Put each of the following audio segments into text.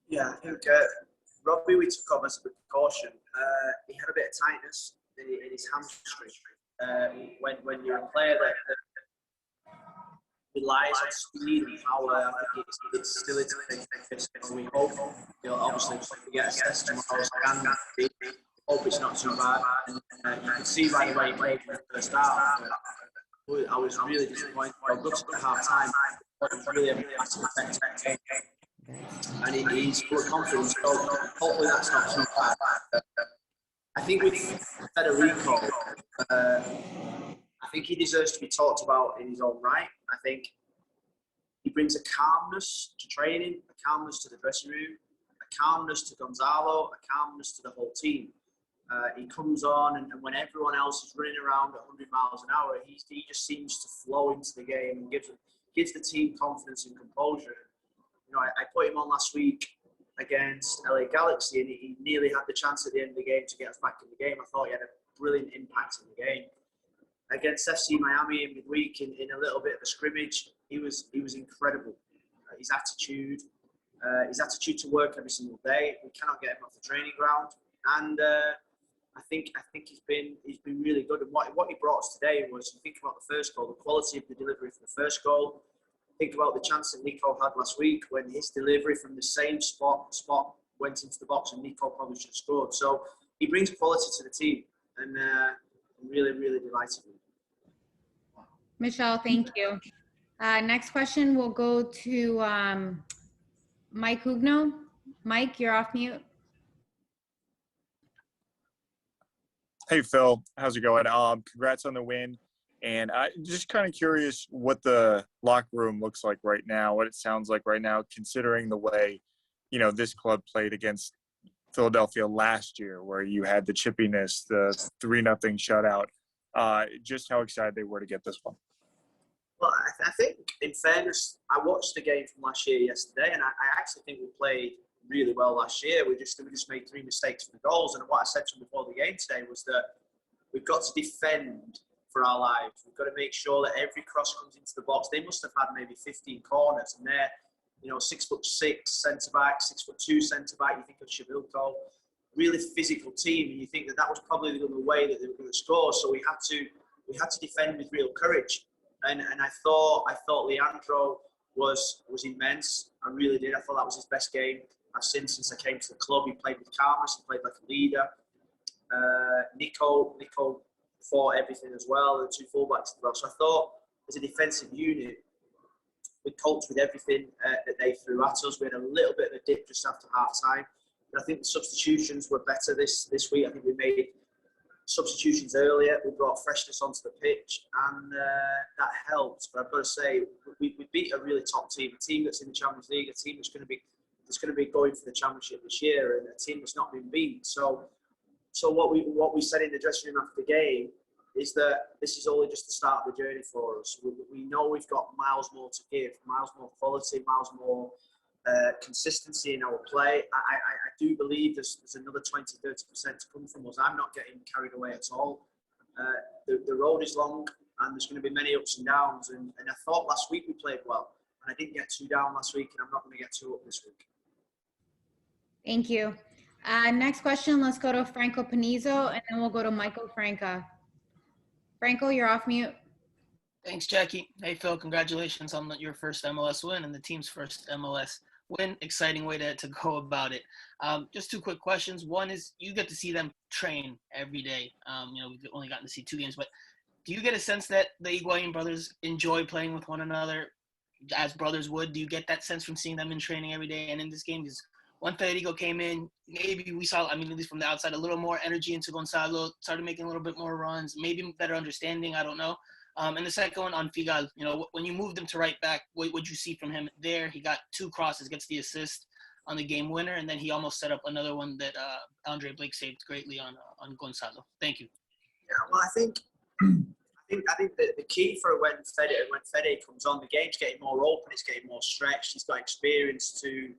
Yeah, I think Robbie we took on as a precaution. He had a bit of tightness in his hamstring. When you're a player that relies on speed and power, I think it's still a thing. We hope he'll obviously get assessed tomorrow. We hope it's not too bad. And you can see by the way he played in the first half. I was really disappointed. I looked at the half time. It was really a massive effect on the game. And he's full of confidence. So hopefully that's not too bad. I think with Federico, I think he deserves to be talked about in his own right. I think he brings a calmness to training, a calmness to the dressing room, a calmness to Gonzalo, a calmness to the whole team. He comes on, and when everyone else is running around at 100 miles an hour, he just seems to flow into the game and gives the team confidence and composure. You know, I put him on last week against LA Galaxy, and he nearly had the chance at the end of the game to get us back in the game. I thought he had a brilliant impact in the game. Against FC Miami in midweek in a little bit of a scrimmage, he was incredible. His attitude to work every single day. We cannot get him off the training ground, and I think he's been really good. And what he brought us today was, you think about the first goal, the quality of the delivery for the first goal. Think about the chance that Nico had last week when his delivery from the same spot went into the box, and Nico probably should have scored. So he brings quality to the team, and I'm really, really delighted with him. Michelle, thank you. Next question will go to Mike Hugno. Mike, you're off mute. Hey, Phil. How's it going? Congrats on the win. And I just kind of curious what the locker room looks like right now, what it sounds like right now, considering the way, you know, this club played against Philadelphia last year, where you had the chippiness, the 3-0 shutout. Just how excited they were to get this one. Well, I think, in fairness, I watched the game from last year yesterday, and I actually think we played really well last year. We just made 3 mistakes for the goals. And what I said to them before the game today was that we've got to defend for our lives. We've got to make sure that every cross comes into the box. They must have had maybe 15 corners, and they're, you know, 6'6" centre back, 6'2" centre back. You think of Shavilko, really physical team, and you think that was probably the way that they were going to score. So we had to defend with real courage. And I thought Leandro was immense. I really did. I thought that was his best game I've seen since I came to the club. He played with calmness. He played like a leader. Nico fought everything as well. The 2 fullbacks as well. So I thought, as a defensive unit, we coped with everything that they threw at us. We had a little bit of a dip just after half time. But I think the substitutions were better this week. I think we made substitutions earlier. We brought freshness onto the pitch, and that helped. But I've got to say, we beat a really top team, a team that's in the Champions League, a team that's going to be going for the championship this year, and a team that's not been beaten. So what we said in the dressing room after the game is that this is only just the start of the journey for us. We know we've got miles more to give, miles more quality, miles more consistency in our play. I do believe there's another 20-30% to come from us. I'm not getting carried away at all. The road is long, and there's going to be many ups and downs. And I thought last week we played well, and I didn't get 2 down last week, and I'm not going to get 2 up this week. Thank you. Next question, let's go to Franco Panizzo, and then we'll go to Michael Franca. Franco, you're off mute. Thanks, Jackie. Hey, Phil, congratulations on your first MLS win and the team's first MLS win. Exciting way to go about it. Just 2 quick questions. One is, you get to see them train every day. You know, we've only gotten to see 2 games, but do you get a sense that the Higuain brothers enjoy playing with one another as brothers would? Do you get that sense from seeing them in training every day? And in this game, because when Federico came in, maybe we saw, I mean, at least from the outside, a little more energy into Gonzalo, started making a little bit more runs, maybe better understanding, I don't know. And the second one on Figal, you know, when you moved him to right back, what would you see from him there? He got 2 crosses, gets the assist on the game winner, and then he almost set up another one that Andre Blake saved greatly on Gonzalo. Thank you. Yeah, well, I think that the key for when Fede comes on, the game's getting more open, it's getting more stretched. He's got experience to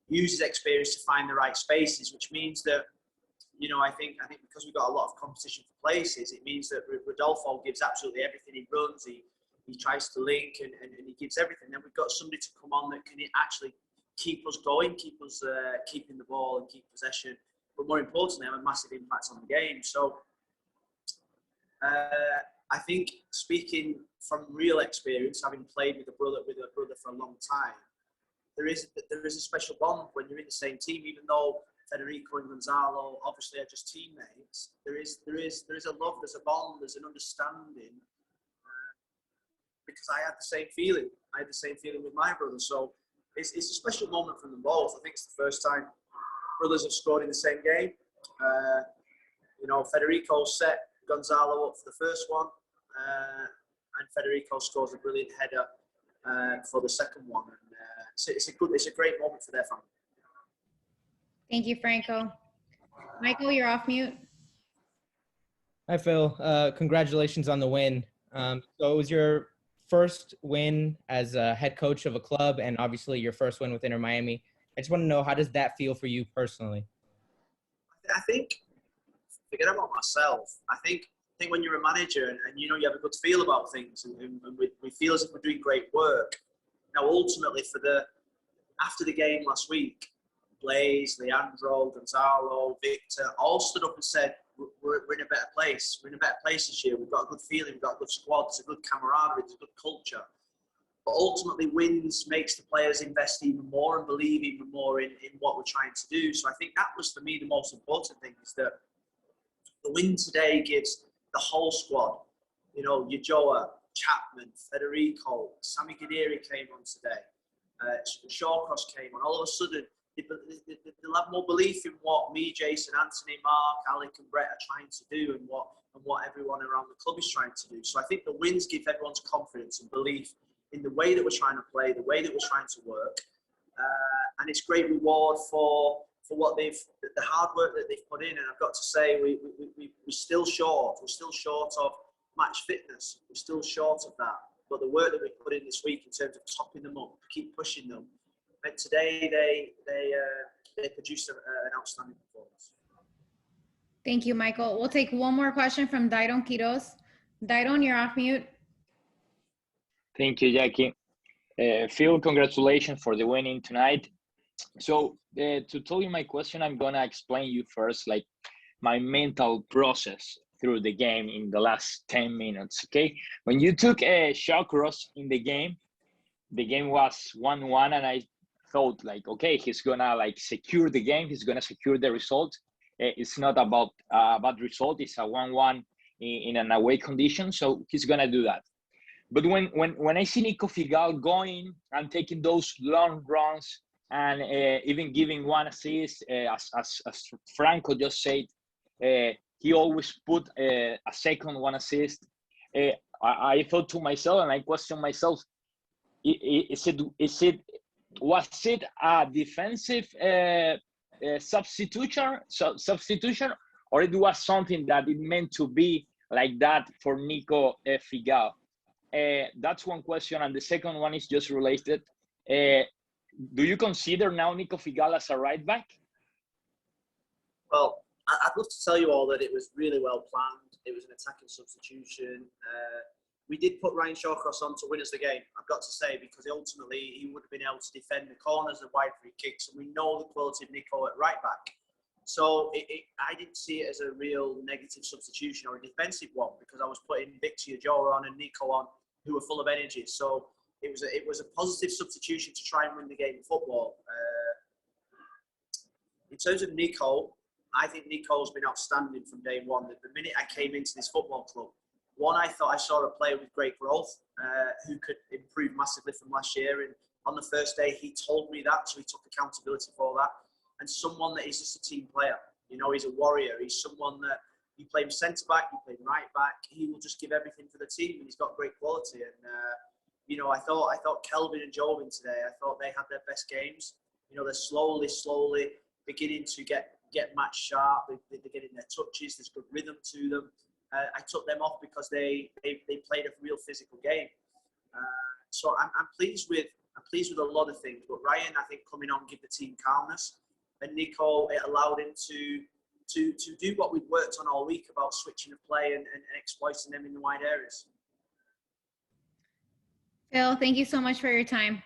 use his experience to find the right spaces, which means that, you know, I think because we've got a lot of competition for places, it means that Rodolfo gives absolutely everything. He runs, he tries to link, and he gives everything. Then we've got somebody to come on that can actually keep us going, keep us keeping the ball and keep possession, but more importantly, have a massive impact on the game. So I think, speaking from real experience, having played with a brother for a long time, there is a special bond when you're in the same team. Even though Federico and Gonzalo obviously are just teammates, there is a love, there's a bond, there's an understanding. Because I had the same feeling. I had the same feeling with my brother. So it's a special moment from them both. I think it's the first time brothers have scored in the same game. Federico set Gonzalo up for the first one, and Federico scores a brilliant header for the second one. And it's a great moment for their family. Thank you, Franco. Michael, you're off mute. Hi, Phil. Congratulations on the win. So it was your first win as a head coach of a club, and obviously your first win with Inter Miami. I just want to know, how does that feel for you personally? I think, forget about myself. I think when you're a manager and you have a good feel about things, and we feel as if we're doing great work. Now, ultimately, after the game last week, Blaise, Leandro, Gonzalo, Victor all stood up and said, we're in a better place. We're in a better place this year. We've got a good feeling. We've got a good squad. It's a good camaraderie. It's a good culture. But ultimately, wins makes the players invest even more and believe even more in what we're trying to do. So I think that was, for me, the most important thing, is that the win today gives the whole squad, Yajoa, Chapman, Federico, Sami Khedira came on today, Shawcross came on. All of a sudden, they'll have more belief in what me, Jason, Anthony, Mark, Alec and Brett are trying to do, and what everyone around the club is trying to do. So I think the wins give everyone's confidence and belief in the way that we're trying to play, the way that we're trying to work. And it's great reward for what the hard work that they've put in. And I've got to say, we're still short. We're still short of match fitness. We're still short of that. But the work that we put in this week in terms of topping them up, keep pushing them, and today they produced an outstanding performance. Thank you, Michael. We'll take one more question from Dairon Quiroz. Dairon, you're off mute. Thank you, Jackie. Phil, congratulations for the winning tonight. So to tell you my question, I'm gonna explain you first, like, my mental process through the game in the last 10 minutes, okay? When you took a shot cross in the game was 1-1, and I thought, like, okay, he's gonna secure the game, he's gonna secure the result. It's not about a bad result, it's a 1-1 in an away condition, so he's gonna do that. But when I see Nico Figal going and taking those long runs and even giving one assist, as Franco just said, he always put a second one assist. I thought to myself, and I questioned myself, was it a defensive substitution, or it was something that it meant to be like that for Nico Figal? That's one question, and the second one is just related. Do you consider now Nico Figal as a right back? Well, I'd love to tell you all that it was really well planned. It was an attacking substitution. We did put Ryan Shawcross on to win us the game, I've got to say, because ultimately he would have been able to defend the corners and wide free kicks, and we know the quality of Nico at right back. So I didn't see it as a real negative substitution or a defensive one, because I was putting Victor Yajoa on and Nico on, who were full of energy. So it was a positive substitution to try and win the game of football. In terms of Nico, I think Nico's been outstanding from day one. The minute I came into this football club, I thought I saw a player with great growth, who could improve massively from last year. And on the first day, he told me that, so he took accountability for that. And someone that is just a team player. He's a warrior. He's someone that you play him centre back, you play him right back. He will just give everything for the team, and he's got great quality. And I thought Kelvin and Jovin today, I thought they had their best games. They're slowly beginning to get match sharp. They're getting their touches. There's good rhythm to them. I took them off because they played a real physical game. So I'm pleased with a lot of things. But Ryan, I think, coming on, give the team calmness, and Nico, it allowed him to do what we've worked on all week about switching of play and exploiting them in the wide areas. Phil, thank you so much for your time.